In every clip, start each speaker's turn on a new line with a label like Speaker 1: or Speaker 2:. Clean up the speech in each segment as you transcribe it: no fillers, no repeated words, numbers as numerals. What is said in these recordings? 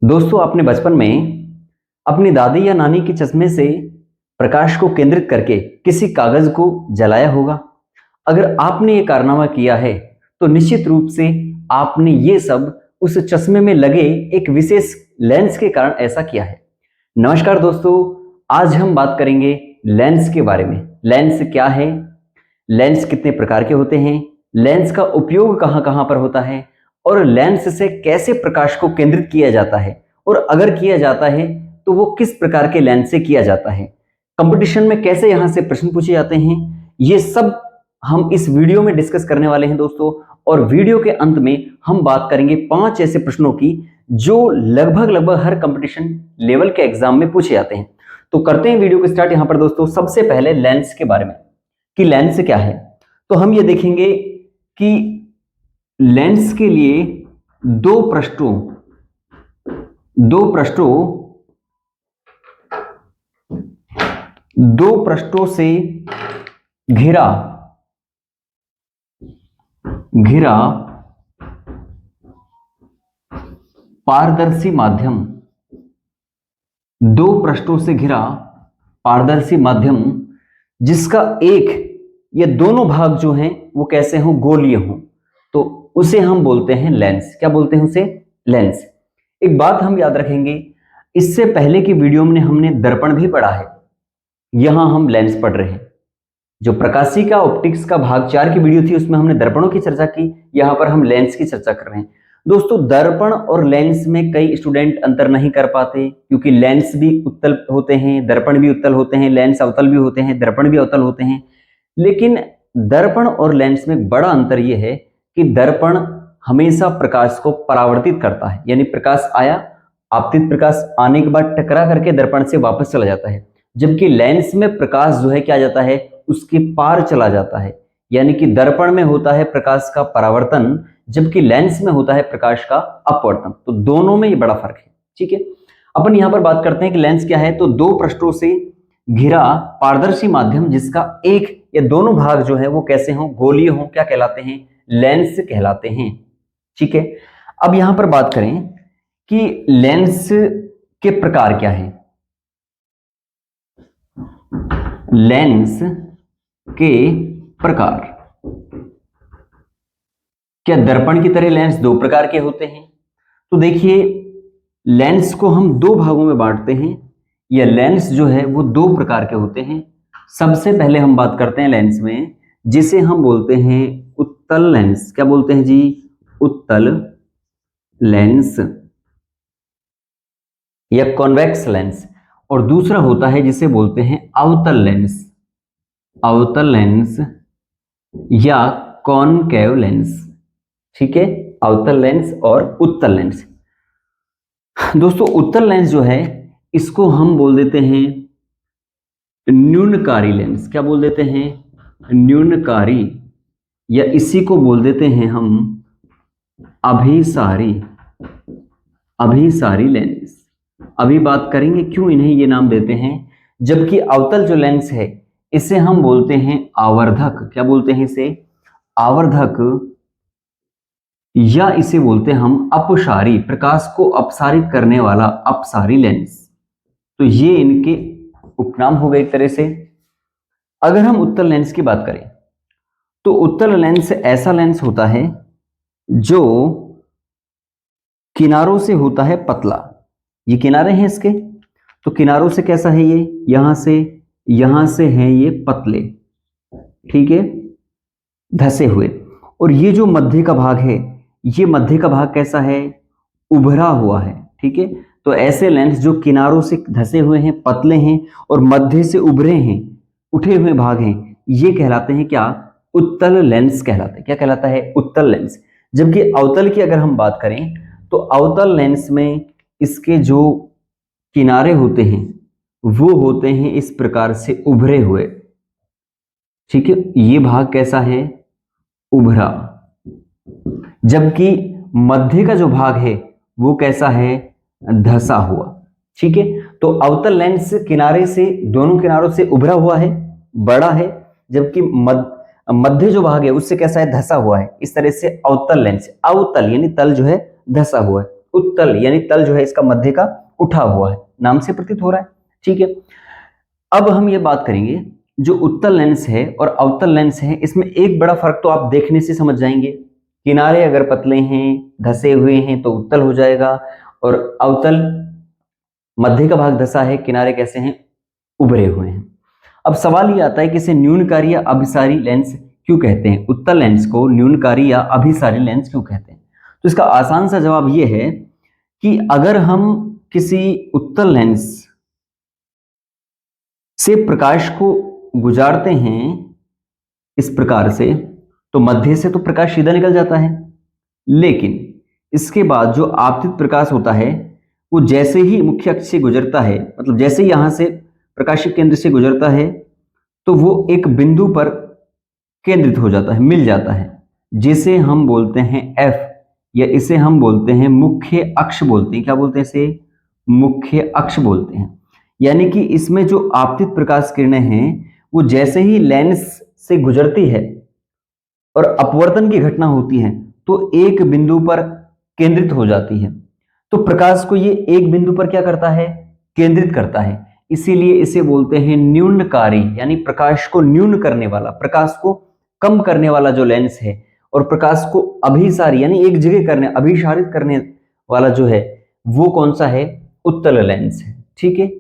Speaker 1: दोस्तों, आपने बचपन में अपनी दादी या नानी के चश्मे से प्रकाश को केंद्रित करके किसी कागज को जलाया होगा। अगर आपने ये कारनामा किया है तो निश्चित रूप से आपने ये सब उस चश्मे में लगे एक विशेष लेंस के कारण ऐसा किया है। नमस्कार दोस्तों, आज हम बात करेंगे लेंस के बारे में। लेंस क्या है, लेंस कितने प्रकार के होते हैं, लेंस का उपयोग कहाँ कहाँ पर होता है और लेंस से कैसे प्रकाश को केंद्रित किया जाता है, और अगर किया जाता है तो वो किस प्रकार के लेंस से किया जाता है, कंपटीशन में कैसे यहाँ से प्रश्न पूछे जाते हैं, ये सब हम इस वीडियो में डिस्कस करने वाले हैं दोस्तों। और वीडियो के अंत में हम बात करेंगे 5 ऐसे प्रश्नों की जो लगभग हर कंपटीशन लेवल के एग्जाम में पूछे जाते हैं। तो करते हैं वीडियो को स्टार्ट। यहाँ पर दोस्तों सबसे पहले लेंस के बारे में कि लेंस क्या है, तो हम ये देखेंगे कि लेंस के लिए दो पृष्ठों से घिरा पारदर्शी माध्यम, दो पृष्ठों से घिरा पारदर्शी माध्यम जिसका एक या दोनों भाग जो हैं वो कैसे हों, गोलीय हों, तो उसे हम बोलते हैं लेंस। क्या बोलते हैं उसे? लेंस। एक बात हम याद रखेंगे, इससे पहले की वीडियो में हमने दर्पण भी पढ़ा है, यहां हम लेंस पढ़ रहे हैं। जो प्रकाशिका ऑप्टिक्स का भाग 4 की वीडियो थी उसमें हमने दर्पणों की चर्चा की, यहां पर हम लेंस की चर्चा कर रहे हैं। दोस्तों, दर्पण और लेंस में कई स्टूडेंट अंतर नहीं कर पाते क्योंकि लेंस भी उत्तल होते हैं, दर्पण भी उत्तल होते हैं, लेंस अवतल भी होते हैं, दर्पण भी अवतल होते हैं। लेकिन दर्पण और लेंस में बड़ा अंतर यह है कि दर्पण हमेशा प्रकाश को परावर्तित करता है, यानी प्रकाश आया, आपतित प्रकाश आने के बाद टकरा करके दर्पण से वापस चला जाता है, जबकि लेंस में प्रकाश जो है क्या जाता है, उसके पार चला जाता है। यानी कि दर्पण में होता है प्रकाश का परावर्तन, जबकि लेंस में होता है प्रकाश का अपवर्तन। तो दोनों में ये बड़ा फर्क है। ठीक है, अपन यहां पर बात करते हैं कि लेंस क्या है। तो दो पृष्ठों से घिरा पारदर्शी माध्यम जिसका एक या दोनों भाग जो है वो कैसे हों, गोलीय हों, क्या कहलाते हैं? लेंस कहलाते हैं। ठीक है, अब यहां पर बात करें कि लेंस के प्रकार क्या हैं। लेंस के प्रकार, क्या दर्पण की तरह लेंस दो प्रकार के होते हैं? तो देखिए, लेंस को हम दो भागों में बांटते हैं। यह लेंस जो है वो दो प्रकार के होते हैं। सबसे पहले हम बात करते हैं लेंस में जिसे हम बोलते हैं उत्तल लेंस। क्या बोलते हैं जी? उत्तल लेंस या कॉन्वेक्स लेंस। और दूसरा होता है जिसे बोलते हैं अवतल लेंस, अवतल लेंस या कॉनकेव लेंस। ठीक है, अवतल लेंस और उत्तल लेंस। दोस्तों, उत्तल लेंस जो है इसको हम बोल देते हैं न्यूनकारी लेंस। क्या बोल देते हैं? न्यूनकारी, या इसी को बोल देते हैं हम अभिसारी, अभिसारी लेंस। अभी बात करेंगे क्यों इन्हें ये नाम देते हैं। जबकि अवतल जो लेंस है इसे हम बोलते हैं आवर्धक। क्या बोलते हैं इसे? आवर्धक, या इसे बोलते हैं हम अपसारी, प्रकाश को अपसारित करने वाला अपसारी लेंस। तो ये इनके उपनाम हो गए एक तरह से। अगर हम उत्तल लेंस की बात करें तो उत्तल लेंस ऐसा लेंस होता है जो किनारों से होता है पतला। ये किनारे हैं इसके, तो किनारों से कैसा है ये, यहां से हैं ये पतले, ठीक है, धसे हुए। और ये जो मध्य का भाग है, ये मध्य का भाग कैसा है? उभरा हुआ है। ठीक है, तो ऐसे लेंस जो किनारों से धसे हुए हैं, पतले हैं और मध्य से उभरे हैं, उठे हुए भाग हैं, ये कहलाते हैं क्या? उत्तल लेंस कहलाते हैं। क्या कहलाता है? उत्तल लेंस। जबकि अवतल की अगर हम बात करें तो अवतल लेंस में इसके जो किनारे होते हैं वो होते हैं इस प्रकार से उभरे हुए। ठीक है, ये भाग कैसा है? उभरा। जबकि मध्य का जो भाग है वो कैसा है? धसा हुआ। ठीक है, तो अवतल लेंस किनारे से, दोनों किनारों से उभरा हुआ है, बड़ा है, जबकि मध्य जो भाग है उससे कैसा है? धसा हुआ है। इस तरह से अवतल लेंस, अवतल यानी तल जो है धसा हुआ है, उत्तल यानी तल जो है इसका मध्य का उठा हुआ है, नाम से प्रतीत हो रहा है। ठीक है, अब हम ये बात करेंगे जो उत्तल लेंस है और अवतल लेंस है, इसमें एक बड़ा फर्क तो आप देखने से समझ जाएंगे। किनारे अगर पतले हैं, धसे हुए हैं तो उत्तल हो जाएगा, और अवतल मध्य का भाग धसा है, किनारे कैसे हैं, उभरे हुए हैं। अब सवाल ये आता है कि इसे न्यूनकारी या अभिसारी लेंस क्यों कहते हैं, उत्तल लेंस को न्यूनकारी या अभिसारी लेंस क्यों कहते हैं? तो इसका आसान सा जवाब ये है कि अगर हम किसी उत्तल लेंस से प्रकाश को गुजारते हैं इस प्रकार से, तो मध्य से तो प्रकाश सीधा निकल जाता है, लेकिन इसके बाद जो आपतित प्रकाश होता है वो जैसे ही मुख्य अक्ष से गुजरता है, मतलब जैसे ही यहां से प्रकाशिक केंद्र से गुजरता है, तो वो एक बिंदु पर केंद्रित हो जाता है, मिल जाता है, जिसे हम बोलते हैं एफ, या इसे हम बोलते हैं मुख्य अक्ष बोलते हैं। क्या बोलते हैं इसे? मुख्य अक्ष बोलते हैं। यानी कि इसमें जो आपतित प्रकाश किरणें हैं वो जैसे ही लेंस से गुजरती है और अपवर्तन की घटना होती है तो एक बिंदु पर केंद्रित हो जाती है। तो प्रकाश को ये एक बिंदु पर क्या करता है? केंद्रित करता है। इसीलिए इसे बोलते हैं न्यूनकारी, यानी प्रकाश को न्यून करने वाला, प्रकाश को कम करने वाला जो लेंस है। और प्रकाश को अभिसारी यानी एक जगह करने, अभिसारित करने वाला जो है वो कौन सा है? उत्तल लेंस है। ठीक है,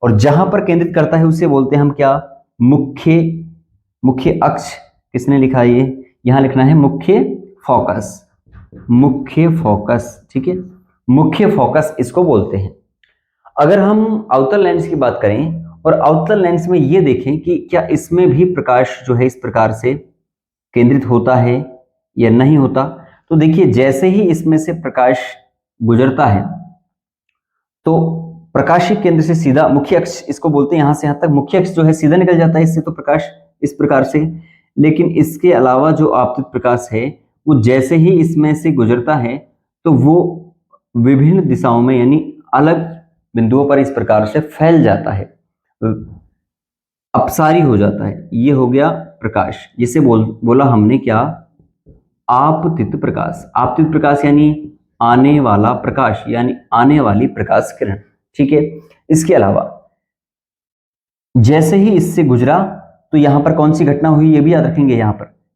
Speaker 1: और जहां पर केंद्रित करता है उसे बोलते हैं हम क्या? मुख्य अक्ष। किसने लिखा ये? यहां लिखना है मुख्य फोकस, मुख्य फोकस। ठीक है, मुख्य फोकस इसको बोलते हैं। अगर हम अवतल लेंस की बात करें और अवतल लेंस में ये देखें कि क्या इसमें भी प्रकाश जो है इस प्रकार से केंद्रित होता है या नहीं होता, तो देखिए जैसे ही इसमें से प्रकाश गुजरता है तो प्रकाशिक केंद्र से सीधा मुख्य अक्ष इसको बोलते हैं, यहां से यहां तक मुख्य अक्ष जो है सीधा निकल जाता है, इससे तो प्रकाश इस प्रकार से। लेकिन इसके अलावा जो आपतित प्रकाश है वो जैसे ही इसमें से गुजरता है तो वो विभिन्न दिशाओं में यानी अलग बिंदुओं पर इस प्रकार से फैल जाता है, अपसारी हो जाता है। ये हो गया प्रकाश, जिसे बोला हमने क्या? आपतित प्रकाश। आपतित प्रकाश यानी आने वाला प्रकाश, यानी आने वाली प्रकाश किरण। ठीक है, इसके अलावा जैसे ही इससे गुजरा तो यहां पर कौन सी घटना हुई ये भी याद रखेंगे।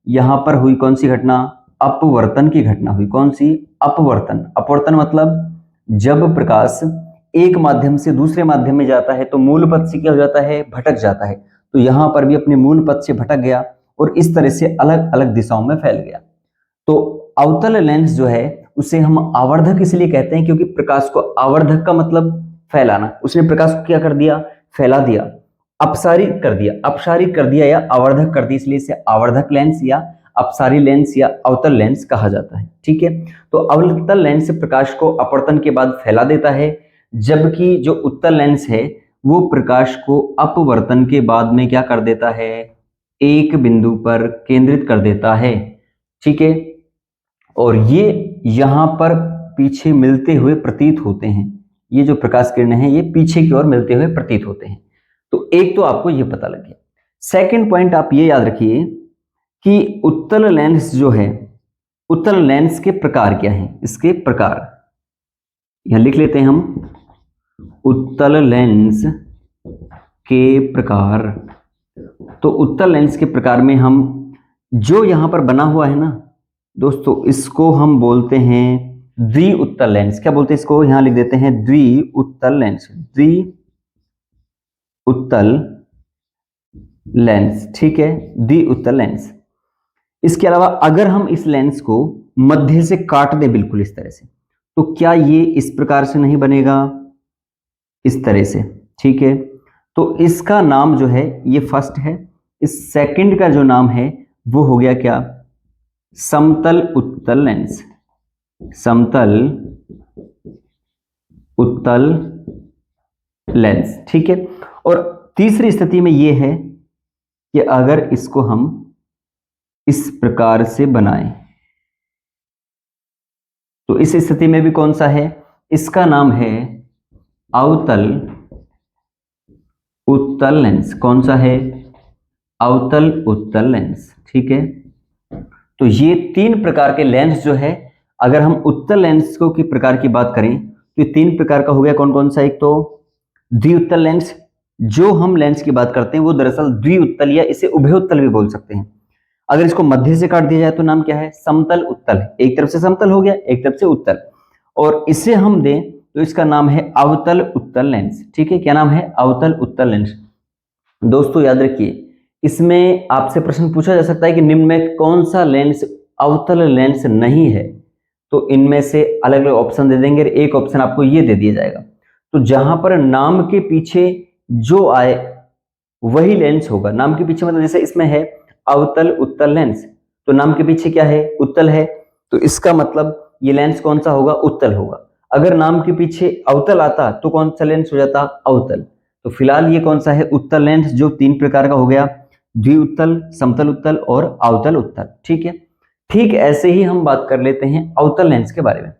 Speaker 1: यहां पर हुई कौन सी घटना? अपवर्तन की घटना हुई। कौन सी? अपवर्तन। अपवर्तन मतलब जब प्रकाश एक माध्यम से दूसरे माध्यम में जाता है तो मूल पथ से क्या हो जाता है? भटक जाता है। तो यहां पर भी अपने मूल पथ से भटक गया और इस तरह से अलग अलग दिशाओं में फैल गया। तो अवतल लेंस जो है उसे हम आवर्धक इसलिए कहते हैं क्योंकि प्रकाश को, आवर्धक का मतलब फैलाना, उसने प्रकाश को क्या कर दिया? फैला दिया, अपसारित कर दिया, अपसारित कर दिया या आवर्धक कर दिया, इसलिए इसे आवर्धक लेंस या अपसारी लेंस या अवतल लेंस कहा जाता है। ठीक है, तो अवतल लेंस प्रकाश को अपवर्तन के बाद फैला देता है, जबकि जो उत्तल लेंस है वो प्रकाश को अपवर्तन के बाद में क्या कर देता है? एक बिंदु पर केंद्रित कर देता है। ठीक है, और ये यहां पर पीछे मिलते हुए प्रतीत होते हैं। ये जो प्रकाश किरणें हैं ये पीछे की ओर मिलते हुए प्रतीत होते हैं। तो एक तो आपको ये पता लग गया। सेकंड पॉइंट आप ये याद रखिए कि उत्तल लेंस जो है, उत्तल लेंस के प्रकार क्या हैं? इसके प्रकार यहां लिख लेते हैं हम, उत्तल लेंस के प्रकार। तो उत्तल लेंस के प्रकार में हम जो यहां पर बना हुआ है ना दोस्तों, इसको हम बोलते हैं द्विउत्तल लेंस। क्या बोलते हैं इसको? यहां लिख देते हैं द्विउत्तल लेंस, द्विउत्तल लेंस। ठीक है, द्विउत्तल लेंस। इसके अलावा अगर हम इस लेंस को मध्य से काट दें बिल्कुल इस तरह से, तो क्या ये इस प्रकार से नहीं बनेगा? इस तरह से। ठीक है, तो इसका नाम जो है ये फर्स्ट है, इस सेकंड का जो नाम है वो हो गया क्या? समतल उत्तल लेंस। समतल उत्तल लेंस। ठीक है, और तीसरी स्थिति में ये है कि अगर इसको हम इस प्रकार से बनाएं तो इस स्थिति में भी कौन सा है? इसका नाम है अवतल उत्तल लेंस। कौन सा है? अवतल उत्तल लेंस। ठीक है, तो ये तीन प्रकार के लेंस जो है अगर हम उत्तल लेंस को की प्रकार की बात करें तो ये 3 प्रकार का हो गया। कौन कौन सा? एक तो द्विउत्तल लेंस, जो हम लेंस की बात करते हैं वो दरअसल द्विउत्तल या इसे उभयोत्तल भी बोल सकते हैं। अगर इसको मध्य से काट दिया जाए तो नाम क्या है? समतल उत्तल। एक तरफ से समतल हो गया, एक तरफ से उत्तल, और इसे हम दें तो इसका नाम है अवतल उत्तल लेंस। ठीक है, क्या नाम है? अवतल उत्तल लेंस। दोस्तों याद रखिए, इसमें आपसे प्रश्न पूछा जा सकता है कि निम्न में कौन सा लेंस अवतल लेंस नहीं है, तो इनमें से अलग अलग ऑप्शन दे देंगे। एक ऑप्शन आपको ये दे दिया जाएगा, तो जहां पर नाम के पीछे जो आए वही लेंस होगा। नाम के पीछे मतलब जैसे इसमें है अवतल उत्तल लेंस, तो नाम के पीछे क्या है? उत्तल है, तो इसका मतलब ये लेंस कौन सा होगा? उत्तल होगा। अगर नाम के पीछे अवतल आता तो कौन सा लेंस हो जाता? अवतल। तो फिलहाल ये कौन सा है? उत्तल लेंस, जो 3 प्रकार का हो गया, द्विउत्तल, समतल उत्तल और अवतल उत्तल। ठीक है, ठीक ऐसे ही हम बात कर लेते हैं अवतल लेंस के बारे में।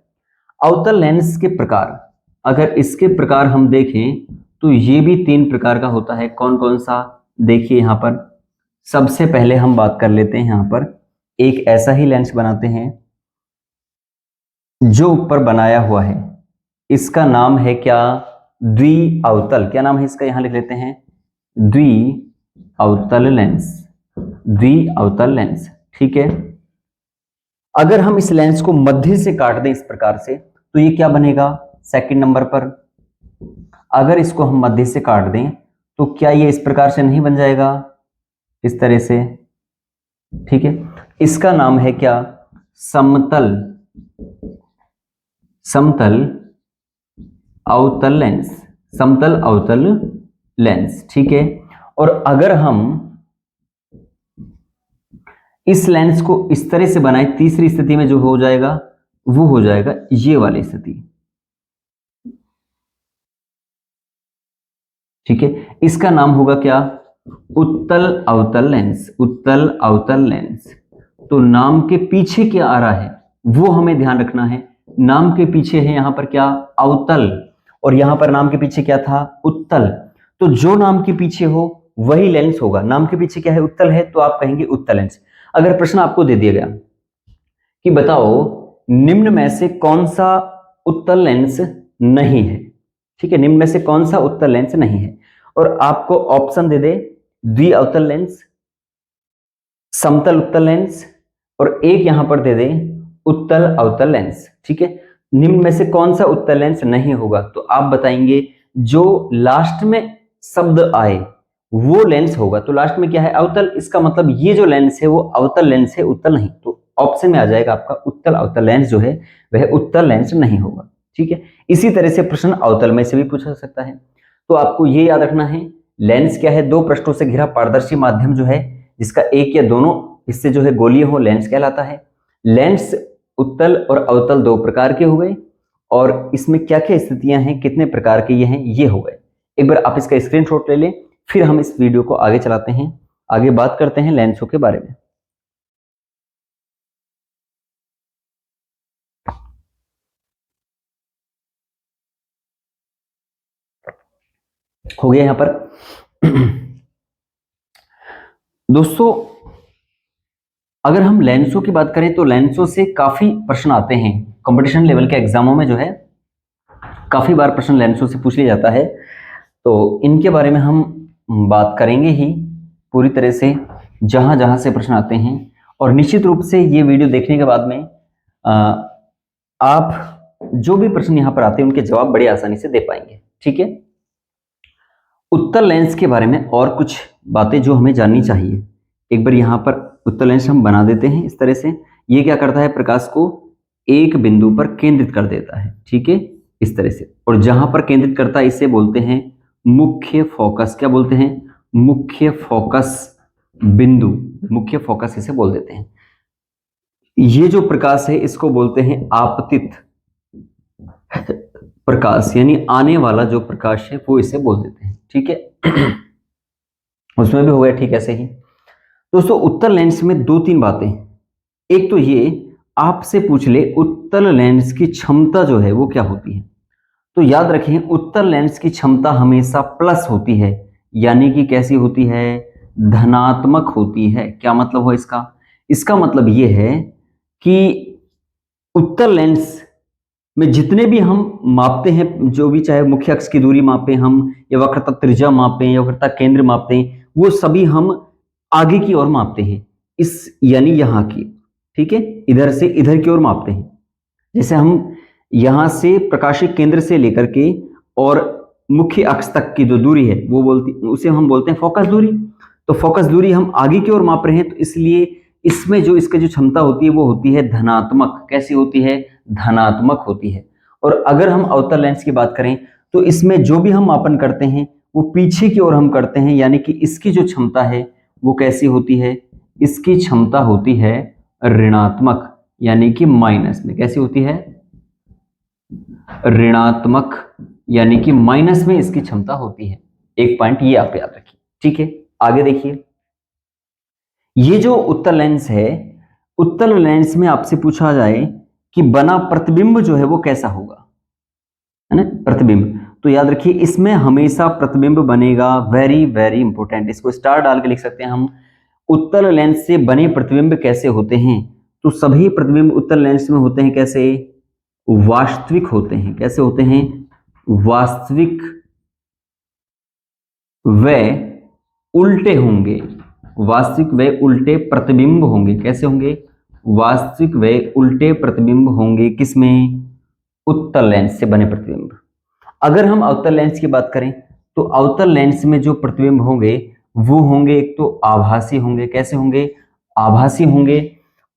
Speaker 1: अवतल लेंस के प्रकार, अगर इसके प्रकार हम देखें तो ये भी 3 प्रकार का होता है। कौन कौन सा? देखिए यहां पर सबसे पहले हम बात कर लेते हैं, यहां पर एक ऐसा ही लेंस बनाते हैं जो ऊपर बनाया हुआ है, इसका नाम है क्या? द्विअवतल। क्या नाम है इसका? यहां लिख लेते हैं द्विअवतल लेंस। द्विअवतल लेंस, ठीक है। अगर हम इस लेंस को मध्य से काट दें इस प्रकार से तो ये क्या बनेगा? सेकंड नंबर पर अगर इसको हम मध्य से काट दें तो क्या ये इस प्रकार से नहीं बन जाएगा? इस तरह से, ठीक है। इसका नाम है क्या? समतल, समतल अवतल लेंस। समतल अवतल लेंस, ठीक है। और अगर हम इस लेंस को इस तरह से बनाए, तीसरी स्थिति में जो हो जाएगा वो हो जाएगा ये वाली स्थिति, ठीक है। इसका नाम होगा क्या? उत्तल अवतल लेंस। उत्तल अवतल लेंस। तो नाम के पीछे क्या आ रहा है वो हमें ध्यान रखना है। नाम के पीछे है यहां पर क्या? अवतल, और यहां पर नाम के पीछे क्या था? उत्तल। तो जो नाम के पीछे हो वही लेंस होगा। नाम के पीछे क्या है? उत्तल है, तो आप कहेंगे उत्तल लेंस। अगर प्रश्न आपको दे दिया गया कि बताओ निम्न में से कौन सा उत्तल लेंस नहीं है, ठीक है, निम्न में से कौन सा उत्तल लेंस नहीं है, और आपको ऑप्शन दे दे द्विअवतल लेंस, समतल उत्तल लेंस, और एक यहां पर दे दे उत्तल अवतल लेंस, ठीक है। निम्न में से कौन सा उत्तल लेंस नहीं होगा, तो आप बताएंगे जो लास्ट में शब्द आए वो लेंस होगा। तो लास्ट में क्या है? अवतल। इसका मतलब ये जो लेंस है वो अवतल लेंस है, उत्तल नहीं। तो ऑप्शन में आ जाएगा आपका उत्तल अवतल लेंस जो है वह उत्तल लेंस नहीं होगा, ठीक है। इसी तरह से प्रश्न अवतल में से भी पूछा जा सकता है। तो आपको ये याद रखना है, लेंस क्या है? 2 पृष्ठों से घिरा पारदर्शी माध्यम जो है जिसका एक या दोनों हिस्से जो है गोलीय हो, लेंस कहलाता है। लेंस उत्तल और अवतल 2 प्रकार के हो गए, और इसमें क्या क्या स्थितियां हैं, कितने प्रकार के ये हैं, ये हो गए। एक बार आप इसका स्क्रीनशॉट ले लें, फिर हम इस वीडियो को आगे चलाते हैं, आगे बात करते हैं लेंसों के बारे में। हो गया यहां पर दोस्तों, अगर हम लेंसों की बात करें तो लेंसों से काफी प्रश्न आते हैं कंपटीशन लेवल के एग्जामों में, जो है काफी बार प्रश्न लेंसों से पूछ लिया जाता है। तो इनके बारे में हम बात करेंगे ही पूरी तरह से, जहां जहां से प्रश्न आते हैं। और निश्चित रूप से ये वीडियो देखने के बाद में आप जो भी प्रश्न यहाँ पर आते हैं उनके जवाब बड़ी आसानी से दे पाएंगे, ठीक है। उत्तल लेंस के बारे में और कुछ बातें जो हमें जाननी चाहिए। एक बार यहाँ पर उत्तल लेंस हम बना देते हैं इस तरह से। ये क्या करता है? प्रकाश को एक बिंदु पर केंद्रित कर देता है, ठीक है, इस तरह से। और जहां पर केंद्रित करता है इसे बोलते हैं मुख्य फोकस। क्या बोलते हैं? मुख्य फोकस बिंदु, मुख्य फोकस इसे बोल देते हैं। ये जो प्रकाश है इसको बोलते हैं आपतित प्रकाश, यानी आने वाला जो प्रकाश है वो इसे बोल देते हैं, ठीक है। उसमें भी हो गया ठीक ऐसे ही। दोस्तों उत्तल लेंस में 2-3 बातें। एक तो ये आपसे पूछ ले उत्तल लेंस की क्षमता जो है वो क्या होती है, तो याद रखें उत्तल लेंस की क्षमता हमेशा प्लस होती है, यानी कि कैसी होती है? धनात्मक होती है। क्या मतलब हुआ इसका? इसका मतलब ये है कि उत्तल लेंस में जितने भी हम मापते हैं, जो भी, चाहे मुख्य अक्ष की दूरी मापें हम, या वक्रता त्रिज्या मापें, या वक्रता केंद्र मापें, वो सभी हम आगे की ओर मापते हैं, इस यानी यहाँ की, ठीक है, इधर से इधर की ओर मापते हैं। जैसे हम यहाँ से प्रकाशिक केंद्र से लेकर के और मुख्य अक्ष तक की जो दूरी है वो उसे हम बोलते हैं फोकस दूरी। तो फोकस दूरी हम आगे की ओर माप रहे हैं, तो इसलिए इसमें जो इसकी जो क्षमता होती है वो होती है धनात्मक। कैसी होती है? धनात्मक होती है। और अगर हम अवतल लेंस की बात करें तो इसमें जो भी हम मापन करते हैं वो पीछे की ओर हम करते हैं, यानी कि इसकी जो क्षमता है वो कैसी होती है? इसकी क्षमता होती है ऋणात्मक, यानी कि माइनस में। कैसी होती है? ऋणात्मक, यानी कि माइनस में इसकी क्षमता होती है। एक पॉइंट ये आप याद रखिए, ठीक है। आगे देखिए, ये जो उत्तल लेंस है, उत्तल लेंस में आपसे पूछा जाए कि बना प्रतिबिंब जो है वो कैसा होगा, है ना, प्रतिबिंब, तो याद रखिए इसमें हमेशा प्रतिबिंब बनेगा। वेरी वेरी इंपॉर्टेंट, इसको स्टार डाल के लिख सकते हैं हम। उत्तल लेंस से बने प्रतिबिंब कैसे होते हैं? तो सभी प्रतिबिंब उत्तल लेंस में होते हैं कैसे? वास्तविक होते हैं। कैसे होते हैं? वास्तविक व उल्टे होंगे। वास्तविक व उल्टे प्रतिबिंब होंगे। कैसे होंगे? वास्तविक व उल्टे प्रतिबिंब होंगे। किसमें? उत्तल लेंस से बने प्रतिबिंब। अगर हम अवतल लेंस की बात करें तो अवतल लेंस में जो प्रतिबिंब होंगे वो होंगे, एक तो आभासी होंगे। कैसे होंगे? आभासी होंगे।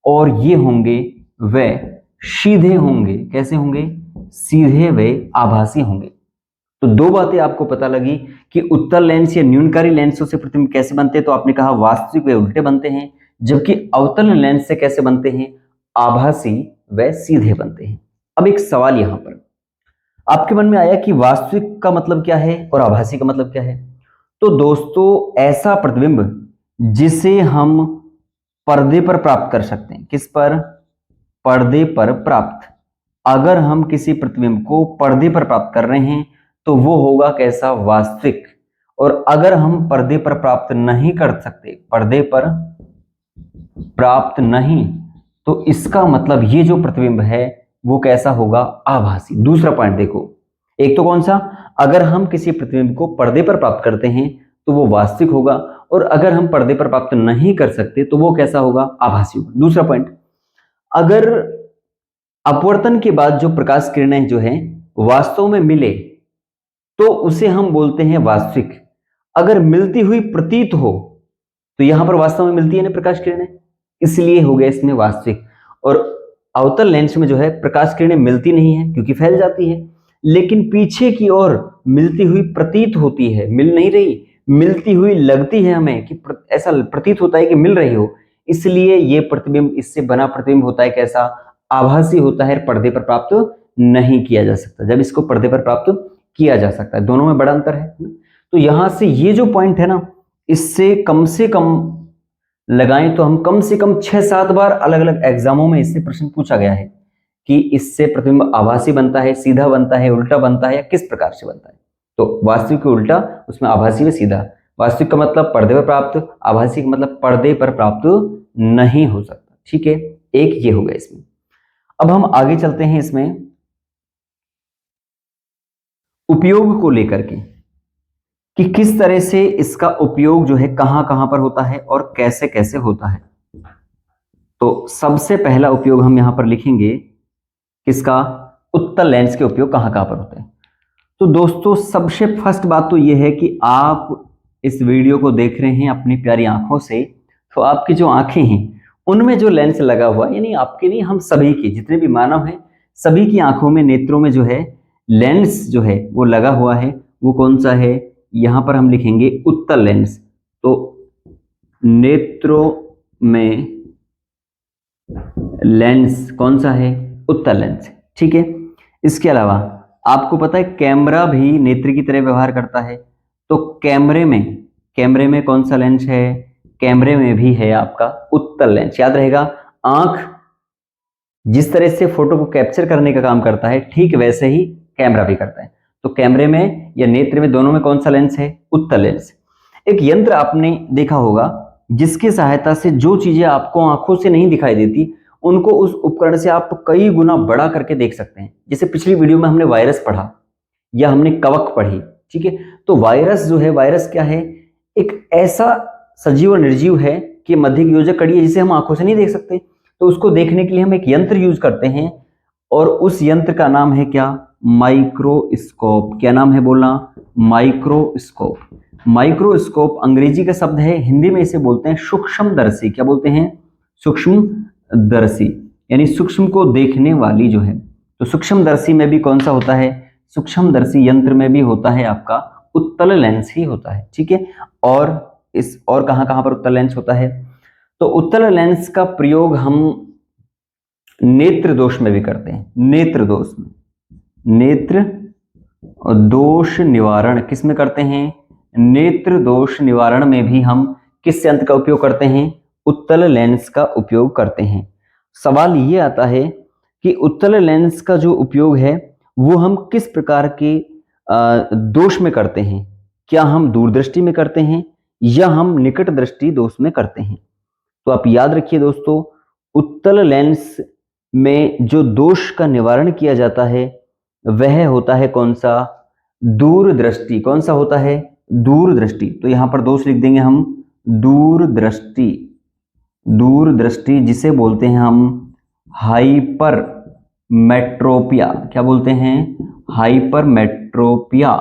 Speaker 1: और ये होंगे वे सीधे होंगे। कैसे होंगे? सीधे वे आभासी होंगे। तो दो बातें आपको पता लगी कि उत्तल लेंस या न्यूनकारी लेंसों से प्रतिबिंब कैसे बनते हैं, तो आपने कहा वास्तविक वे उल्टे बनते हैं, जबकि अवतल लेंस से कैसे बनते हैं? आभासी व सीधे बनते हैं। अब एक सवाल यहां पर आपके मन में आया कि वास्तविक का मतलब क्या है और आभासी का मतलब क्या है। तो दोस्तों, ऐसा प्रतिबिंब जिसे हम पर्दे पर प्राप्त कर सकते हैं। किस पर? पर्दे पर प्राप्त। अगर हम किसी प्रतिबिंब को पर्दे पर प्राप्त कर रहे हैं तो वो होगा कैसा? वास्तविक। और अगर हम पर्दे पर प्राप्त नहीं कर सकते, पर्दे पर प्राप्त नहीं, तो इसका मतलब ये जो प्रतिबिंब है वो कैसा होगा? आभासी। दूसरा पॉइंट देखो, एक तो कौन सा? अगर हम किसी प्रतिबिंब को पर्दे पर प्राप्त करते हैं तो वो वास्तविक होगा, और अगर हम पर्दे पर प्राप्त नहीं कर सकते तो वो कैसा होगा? आभासी होगा। दूसरा पॉइंट, अगर अपवर्तन के बाद जो प्रकाश किरणें जो हैं वास्तव में मिले तो उसे हम बोलते हैं वास्तविक। अगर मिलती हुई प्रतीत हो तो यहां पर वास्तव में मिलती है ना प्रकाश किरणें, इसलिए हो गया इसमें वास्तविक। और अवतल लेंस में जो है प्रकाश किरणें मिलती नहीं है क्योंकि फैल जाती है, लेकिन पीछे की ओर मिलती हुई प्रतीत होती है। मिल नहीं रही, मिलती हुई लगती है हमें कि ऐसा प्रतीत होता है कि मिल रही हो, इसलिए ये प्रतिबिंब, इससे बना प्रतिबिंब होता है कैसा? आभासी होता है। पर्दे पर प्राप्त नहीं किया जा सकता, जब इसको पर्दे पर प्राप्त किया जा सकता है। दोनों में बड़ा अंतर है। तो यहां से ये जो पॉइंट है ना, इससे कम से कम लगाएं तो हम कम से कम 6-7 बार अलग अलग एग्जामों में इससे प्रश्न पूछा गया है कि इससे प्रतिबिंब आभासी बनता है, सीधा बनता है, उल्टा बनता है, या किस प्रकार से बनता है। तो वास्तविक का उल्टा, उसमें आभासी में सीधा। वास्तविक का मतलब पर्दे पर प्राप्त, आभासी का मतलब पर्दे पर प्राप्त नहीं हो सकता। ठीक है, एक ये हो गया इसमें। अब हम आगे चलते हैं इसमें उपयोग को लेकर के कि किस तरह से इसका उपयोग जो है कहां कहां पर होता है और कैसे कैसे होता है। तो सबसे पहला उपयोग हम यहां पर लिखेंगे किसका? उत्तल लेंस के उपयोग कहां कहां पर होते हैं। तो दोस्तों, सबसे फर्स्ट बात तो यह है कि आप इस वीडियो को देख रहे हैं अपनी प्यारी आंखों से, तो आपकी जो आंखें हैं उनमें जो लेंस लगा हुआ है, यानी आपके नहीं, हम सभी की, जितने भी मानव हैं सभी की आंखों में, नेत्रों में जो है लेंस जो है वो लगा हुआ है। वो कौन सा है? यहां पर हम लिखेंगे उत्तल लेंस। तो नेत्रों में लेंस कौन सा है? उत्तल लेंस। ठीक है, इसके अलावा आपको पता है कैमरा भी नेत्र की तरह व्यवहार करता है। तो कैमरे में कौन सा लेंस है? कैमरे में भी है आपका उत्तल लेंस। याद रहेगा, आंख जिस तरह से फोटो को कैप्चर करने का काम करता है ठीक वैसे ही कैमरा भी करता है। तो कैमरे में या नेत्र में, दोनों में कौन सा लेंस है? उत्तल लेंस। एक यंत्र आपने देखा होगा जिसकी सहायता से जो चीजें आपको आंखों से नहीं दिखाई देती उनको उस उपकरण से आप कई गुना बड़ा करके देख सकते हैं। जैसे पिछली वीडियो में हमने वायरस पढ़ा या हमने कवक पढ़ी, ठीक है। तो वायरस जो है, वायरस क्या है, एक ऐसा सजीव और निर्जीव है कि मध्यक योजक कड़ी है जिसे हम आंखों से नहीं देख सकते। तो उसको देखने के लिए हम एक यंत्र यूज करते हैं और उस यंत्र का नाम है क्या, माइक्रोस्कोप। क्या नाम है बोलना, माइक्रोस्कोप। माइक्रोस्कोप अंग्रेजी का शब्द है, हिंदी में इसे बोलते हैं सूक्ष्मदर्शी। क्या बोलते हैं, सूक्ष्मदर्शी, यानी सूक्ष्म को देखने वाली जो है। तो सूक्ष्मदर्शी में भी कौन सा होता है, सूक्ष्मदर्शी यंत्र में भी होता है आपका उत्तल लेंस ही होता है, ठीक है। और कहां कहां पर उत्तल लेंस होता है, तो उत्तल लेंस का प्रयोग हम नेत्र दोष में भी करते हैं। नेत्र दोष में, नेत्र दोष निवारण किस में करते हैं, नेत्र दोष निवारण में भी हम किस यंत्र का उपयोग करते हैं, उत्तल लेंस का उपयोग करते हैं। सवाल ये आता है कि उत्तल लेंस का जो उपयोग है वो हम किस प्रकार के दोष में करते हैं, क्या हम दूरदृष्टि में करते हैं या हम निकट दृष्टि दोष में करते हैं। तो आप याद रखिए दोस्तों, उत्तल लेंस में जो दोष का निवारण किया जाता है वह होता है कौन सा, दूरदृष्टि। कौन सा होता है, दूरदृष्टि। तो यहां पर दोष लिख देंगे हम, दूरदृष्टि। दूरदृष्टि जिसे बोलते हैं हम हाइपर मेट्रोपिया। क्या बोलते हैं, हाइपर मेट्रोपिया।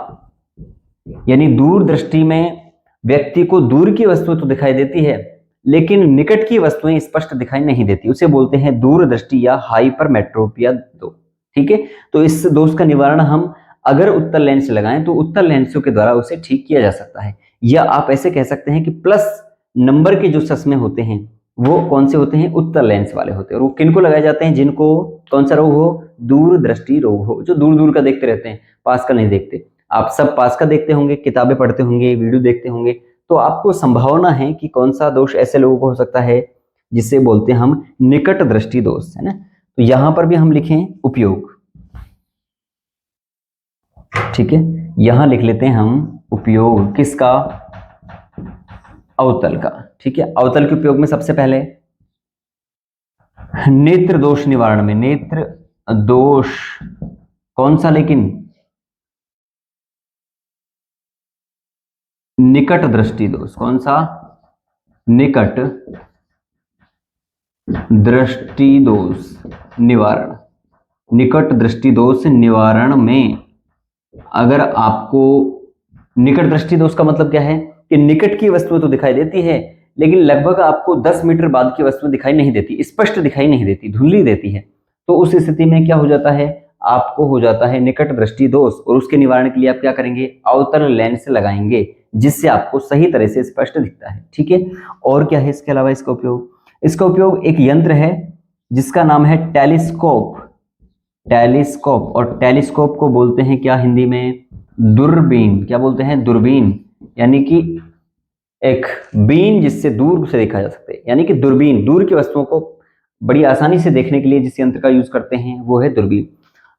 Speaker 1: यानी दूरदृष्टि में व्यक्ति को दूर की वस्तु तो दिखाई देती है लेकिन निकट की वस्तुएं स्पष्ट दिखाई नहीं देती, उसे बोलते हैं दूरदृष्टि या हाइपर मेट्रोपिया दो, ठीक है। तो इस दोष का निवारण हम अगर उत्तल लेंस लगाएं तो उत्तल लेंसों के द्वारा उसे ठीक किया जा सकता है। या आप ऐसे कह सकते हैं कि प्लस नंबर के जो चश्मे होते हैं वो कौन से होते हैं, उत्तल लेंस वाले होते हैं। और वो किनको लगाए जाते हैं, जिनको कौन सा रोग हो, दूरदृष्टि रोग हो, जो दूर दूर का देखते रहते हैं, पास का नहीं देखते। आप सब पास का देखते होंगे, किताबें पढ़ते होंगे, वीडियो देखते होंगे, तो आपको संभावना है कि कौन सा दोष ऐसे लोगों को हो सकता है जिसे बोलते हैं हम निकट दृष्टि दोष, है ना। तो यहां पर भी हम लिखें उपयोग, ठीक है। यहां लिख लेते हैं हम उपयोग किसका, अवतल का, ठीक है। अवतल के उपयोग में सबसे पहले नेत्र दोष निवारण में, नेत्र दोष कौन सा, लेकिन निकट दृष्टि दोष। कौन सा, निकट दृष्टि दोष निवारण। निकट दृष्टि दोष निवारण में अगर आपको, निकट दृष्टि दोष का मतलब क्या है कि निकट की वस्तु तो दिखाई देती है लेकिन लगभग आपको 10 मीटर बाद की वस्तु दिखाई नहीं देती, स्पष्ट दिखाई नहीं देती, धुंधली देती है। तो उस स्थिति में क्या हो जाता है, आपको हो जाता है निकट दृष्टि दोष। और उसके निवारण के लिए आप क्या करेंगे, अवतल लेंस लगाएंगे जिससे आपको सही तरह से स्पष्ट दिखता है, ठीक है। और क्या है इसके अलावा इसका उपयोग, इसका उपयोग एक यंत्र है जिसका नाम है टेलीस्कोप। टेलीस्कोप, और टेलीस्कोप को बोलते हैं क्या हिंदी में, दूरबीन। क्या बोलते हैं, दूरबीन, यानी कि एक बीन जिससे दूर से देखा जा सकता है, यानी कि दूरबीन। दूर की वस्तुओं को बड़ी आसानी से देखने के लिए जिस यंत्र का यूज करते हैं वो है दूरबीन।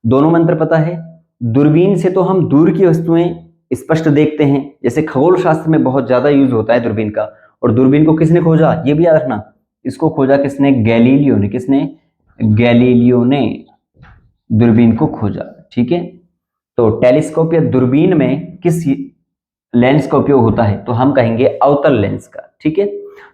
Speaker 1: दोनों में अंतर पता है, दूरबीन से तो हम दूर की वस्तुएं स्पष्ट देखते हैं, जैसे खगोल शास्त्र में बहुत ज्यादा यूज होता है दूरबीन का। और दूरबीन को किसने खोजा, ये भी याद रखना, इसको खोजा किसने, गैलीलियो ने। किसने, गैलीलियो ने दूरबीन को खोजा, ठीक है। तो टेलीस्कोप या दूरबीन में किस लेंस का उपयोग होता है, तो हम कहेंगे अवतल लेंस का, ठीक है।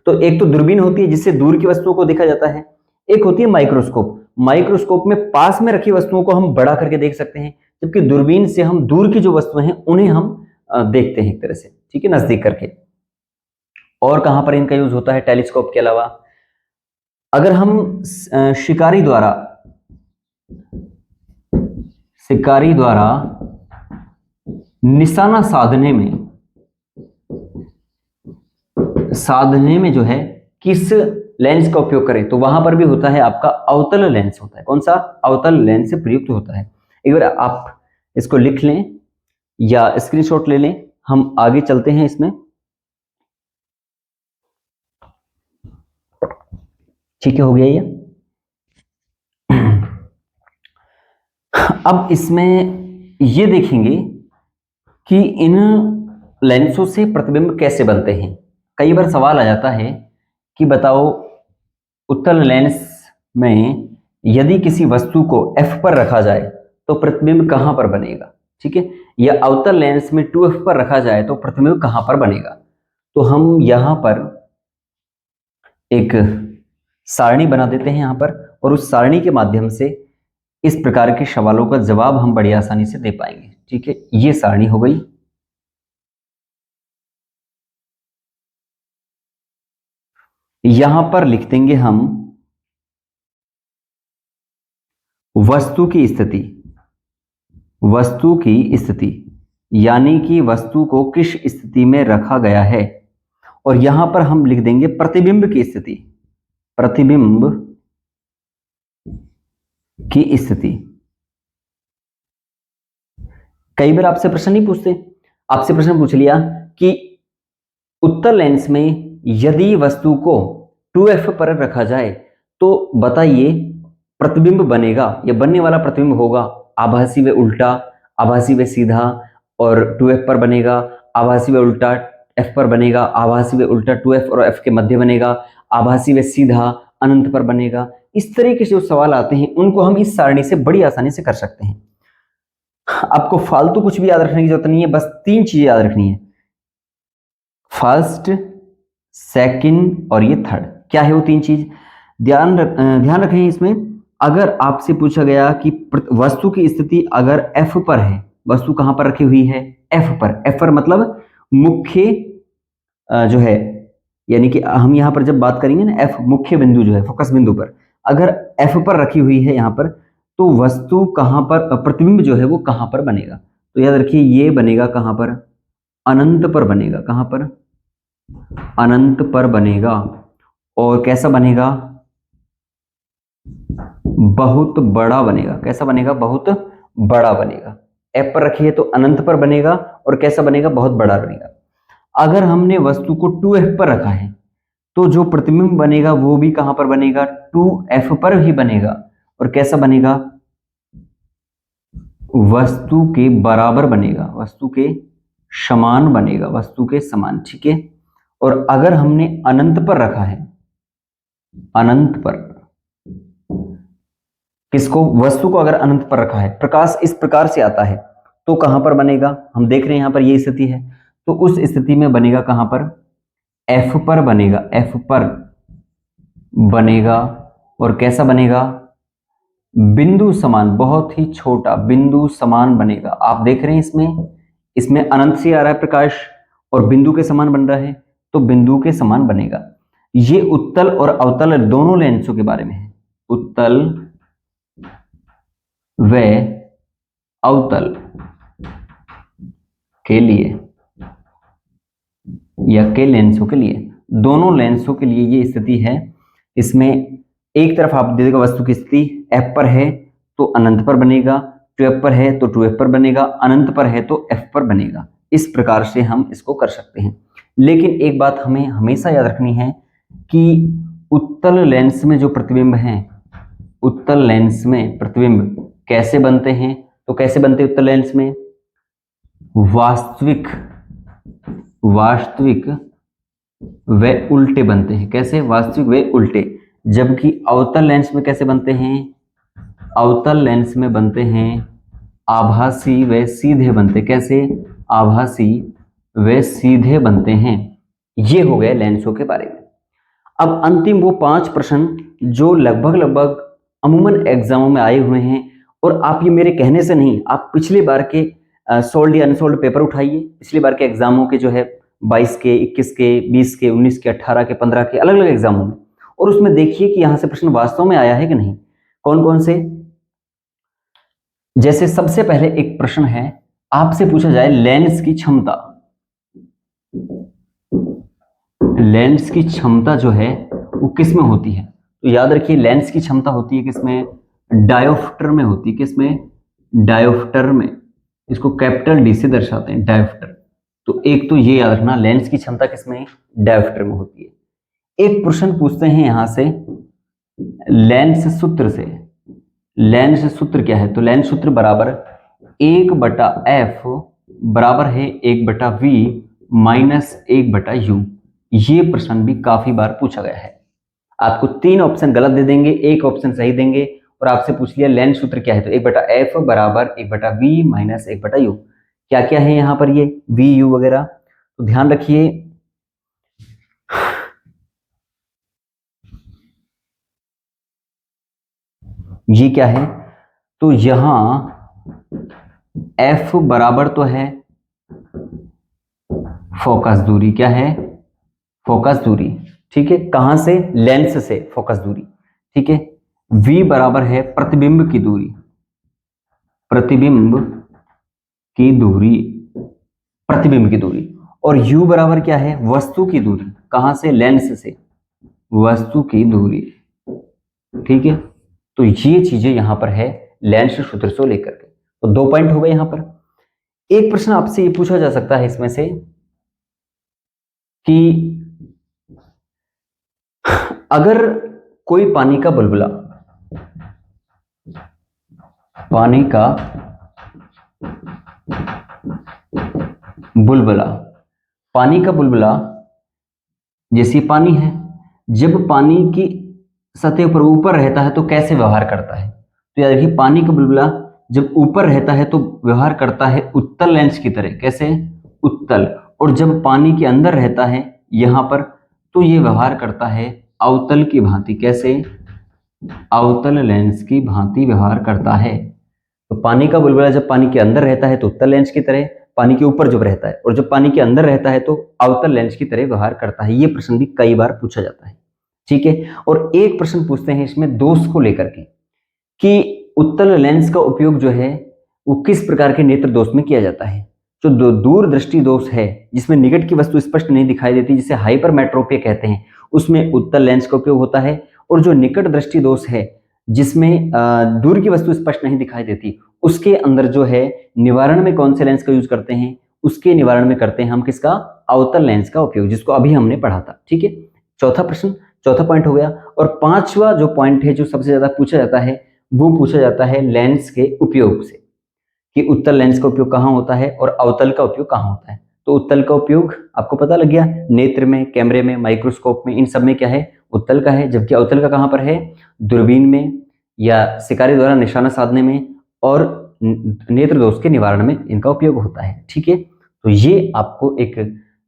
Speaker 1: तो एक तो दूरबीन होती है जिससे दूर की वस्तुओं को देखा जाता है, एक होती है माइक्रोस्कोप। माइक्रोस्कोप में पास में रखी वस्तुओं को हम बड़ा करके देख सकते हैं, जबकि दूरबीन से हम दूर की जो वस्तुएं हैं उन्हें हम देखते हैं एक तरह से, ठीक है, नजदीक करके। और कहां पर इनका यूज होता है टेलीस्कोप के अलावा, अगर हम शिकारी द्वारा निशाना साधने में जो है किस लेंस का उपयोग करें, तो वहां पर भी होता है आपका अवतल लेंस होता है। कौन सा, अवतल लेंस से प्रयुक्त होता है। एक बार आप इसको लिख लें या स्क्रीनशॉट ले लें, हम आगे चलते हैं इसमें, ठीक है, हो गया ये। अब इसमें ये देखेंगे कि इन लेंसों से प्रतिबिंब कैसे बनते हैं। कई बार सवाल आ जाता है कि बताओ उत्तल लेंस में यदि किसी वस्तु को f पर रखा जाए तो प्रतिबिंब कहां पर बनेगा, ठीक है, या अवतल लेंस में 2f पर रखा जाए तो प्रतिबिंब कहां पर बनेगा। तो हम यहां पर एक सारणी बना देते हैं यहां पर, और उस सारणी के माध्यम से इस प्रकार के सवालों का जवाब हम बड़ी आसानी से दे पाएंगे, ठीक है। ये सारणी हो गई। यहां पर लिख देंगे हम वस्तु की स्थिति, वस्तु की स्थिति यानी कि वस्तु को किस स्थिति में रखा गया है, और यहां पर हम लिख देंगे प्रतिबिंब की स्थिति, प्रतिबिंब की स्थिति। कई बार आपसे प्रश्न नहीं पूछते, आपसे प्रश्न पूछ लिया कि उत्तल लेंस में यदि वस्तु को 2f पर रखा जाए तो बताइए प्रतिबिंब बनेगा या बनने वाला प्रतिबिंब होगा आभासी व उल्टा, आभासी व सीधा, और 2f पर बनेगा, आभासी व उल्टा f पर बनेगा, आभासी व उल्टा 2f और f के मध्य बनेगा, आभासी व सीधा अनंत पर बनेगा। इस तरह के जो सवाल आते हैं उनको हम इस सारणी से बड़ी आसानी से कर सकते हैं। आपको फालतू कुछ भी याद रखने की जरूरत नहीं है, बस 3 चीजें याद रखनी है, फर्स्ट, सेकंड और ये थर्ड। क्या है वो 3 चीज, ध्यान रखें इसमें। अगर आपसे पूछा गया कि वस्तु की स्थिति अगर f पर है, वस्तु कहां पर रखी हुई है, f पर मतलब मुख्य जो है, यानी कि हम यहां पर जब बात करेंगे ना f मुख्य बिंदु जो है, फोकस बिंदु पर, अगर f पर रखी हुई है यहां पर, तो वस्तु कहां पर, प्रतिबिंब जो है वो कहां पर बनेगा। तो याद रखिए ये बनेगा कहां पर, अनंत पर बनेगा। कहां पर, अनंत पर बनेगा। और कैसा बनेगा, बहुत बड़ा बनेगा। कैसा बनेगा, बहुत बड़ा बनेगा। f पर रखिए तो अनंत पर बनेगा, और कैसा बनेगा, बहुत बड़ा बनेगा। अगर हमने वस्तु को 2f पर रखा है तो जो प्रतिबिंब बनेगा वो भी कहां पर बनेगा, 2f पर ही बनेगा। और कैसा बनेगा, वस्तु के बराबर बनेगा, वस्तु के समान बनेगा, वस्तु के समान, ठीक है। और अगर हमने अनंत पर रखा है, अनंत पर, किसको, वस्तु को अगर अनंत पर रखा है, प्रकाश इस प्रकार से आता है तो कहां पर बनेगा, हम देख रहे हैं यहां पर ये स्थिति है, तो उस स्थिति में बनेगा कहां पर, f पर बनेगा, f पर बनेगा। और कैसा बनेगा, बिंदु समान, बहुत ही छोटा बिंदु समान बनेगा। आप देख रहे हैं इसमें अनंत से आ रहा है प्रकाश और बिंदु के समान बन रहा है, तो बिंदु के समान बनेगा। ये उत्तल और अवतल दोनों लेंसों के बारे में है, उत्तल व अवतल के लिए या के लेंसों के लिए, दोनों लेंसों के लिए ये स्थिति है। इसमें एक तरफ आप देखिएगा वस्तु की स्थिति f पर है तो अनंत पर बनेगा, 2f पर है तो 2f पर बनेगा, अनंत पर है तो f पर बनेगा। इस प्रकार से हम इसको कर सकते हैं। लेकिन एक बात हमें हमेशा याद रखनी है कि उत्तल लेंस में जो प्रतिबिंब हैं, उत्तल लेंस में प्रतिबिंब कैसे बनते हैं, तो कैसे बनते हैं उत्तल लेंस में, वास्तविक व उल्टे बनते हैं। कैसे, वास्तविक व उल्टे। जबकि अवतल लेंस में कैसे बनते हैं, अवतल लेंस में बनते हैं आभासी व सीधे बनते। कैसे, आभासी व सीधे बनते हैं। ये हो गए लेंसों के बारे में। अब अंतिम वो 5 प्रश्न जो लगभग अमूमन एग्जामों में आए हुए हैं, और आप ये मेरे कहने से नहीं, आप पिछले बार के सोल्ड या अनसोल्ड पेपर उठाइए, पिछले बार के एग्जामों के जो है 22 के, 21 के, 20 के, 19 के, 18 के, 15 के, अलग अलग एग्जामों में, और उसमें देखिए कि यहां से प्रश्न वास्तव में आया है कि नहीं, कौन कौन से। जैसे सबसे पहले एक प्रश्न है, आपसे पूछा जाए लेंस की क्षमता, लेंस की क्षमता जो है वो किस में होती है। तो याद रखिए लेंस की क्षमता होती है किसमें, डायोप्टर में होती है। किसमें, डायोप्टर में। इसको कैपिटल डी से दर्शाते हैं, डायोप्टर। तो एक तो ये याद रखना, लेंस की क्षमता किसमें, डायोप्टर में होती है। एक प्रश्न पूछते हैं यहां से लेंस सूत्र से। लेंस सूत्र क्या है, तो लेंस सूत्र बराबर 1/f बराबर है 1/v माइनस 1/u। ये प्रश्न भी काफी बार पूछा गया है। आपको 3 ऑप्शन गलत दे देंगे, एक ऑप्शन सही देंगे, और आपसे पूछ लिया लेंस सूत्र क्या है, तो 1/f बराबर 1/v माइनस 1/u। क्या क्या है यहाँ पर ये v u वगैरह, तो ध्यान रखिए। ये क्या है, तो यहां f बराबर तो है फोकस दूरी, क्या है, फोकस दूरी, ठीक है, कहां से, लेंस से फोकस दूरी, ठीक है। v बराबर है प्रतिबिंब की दूरी, प्रतिबिंब की दूरी, प्रतिबिंब की दूरी, और u बराबर क्या है, वस्तु की दूरी, कहां से, लेंस से, वस्तु की दूरी, ठीक है। तो ये चीजें यहां पर है लेंस सूत्र से लेकर के, तो 2 पॉइंट हो गए यहां पर। एक प्रश्न आपसे ये पूछा जा सकता है इसमें से कि अगर कोई पानी का बुलबुला, पानी का बुलबुला, पानी का बुलबुला जैसे पानी है, जब पानी की सतह पर ऊपर रहता है तो कैसे व्यवहार करता है, तो याद रखिए पानी का बुलबुला जब ऊपर रहता है तो व्यवहार करता है उत्तल लेंस की तरह, कैसे, उत्तल, और जब पानी के अंदर रहता है यहां पर तो ये व्यवहार करता है अवतल की भांति, कैसे, अवतल लेंस की भांति व्यवहार करता है। तो पानी का बुलबुला जब पानी के अंदर रहता है तो उत्तल लेंस की तरह, पानी के ऊपर जब रहता है, और जब पानी के अंदर रहता है तो अवतल लेंस की तरह व्यवहार करता है। ये प्रश्न भी कई बार पूछा जाता है, ठीक है। और एक प्रश्न पूछते हैं इसमें दोष को लेकर के कि उत्तल लेंस का उपयोग जो है वो किस प्रकार के नेत्र दोष में किया जाता है। जो दूरदृष्टि दोष है जिसमें निकट की वस्तु स्पष्ट नहीं दिखाई देती, जिसे हाइपरमेट्रोपिया कहते हैं, उसमें उत्तल लेंस का उपयोग होता है। और जो निकट दृष्टि दोष है जिसमें दूर की वस्तु स्पष्ट नहीं दिखाई देती, उसके अंदर जो है निवारण में कौन से लेंस का यूज करते हैं, उसके निवारण में करते हैं हम किसका, अवतल लेंस का उपयोग, जिसको अभी हमने पढ़ा था, ठीक है। चौथा प्रश्न, चौथा पॉइंट हो गया। और पांचवा जो पॉइंट है जो सबसे ज्यादा पूछा जाता है वो पूछा जाता है लेंस के उपयोग से, कि उत्तल लेंस का उपयोग कहाँ होता है और अवतल का उपयोग कहाँ होता है। तो उत्तल का उपयोग आपको पता लग गया, नेत्र में, कैमरे में, माइक्रोस्कोप में, इन सब में क्या है, उत्तल का है। जबकि अवतल का कहाँ पर है, दूरबीन में या शिकारी द्वारा निशाना साधने में और नेत्र दोष के निवारण में इनका उपयोग होता है, ठीक है। तो ये आपको एक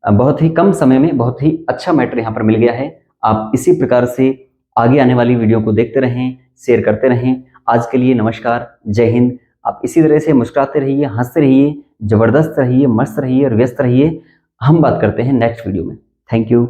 Speaker 1: बहुत ही कम समय में बहुत ही अच्छा मैटर यहाँ पर मिल गया है। आप इसी प्रकार से आगे आने वाली वीडियो को देखते रहें, शेयर करते रहें। आज के लिए नमस्कार, जय हिंद। आप इसी तरह से मुस्कुराते रहिए, हंसते रहिए, जबरदस्त रहिए, मस्त रहिए और व्यस्त रहिए। हम बात करते हैं नेक्स्ट वीडियो में। Thank you.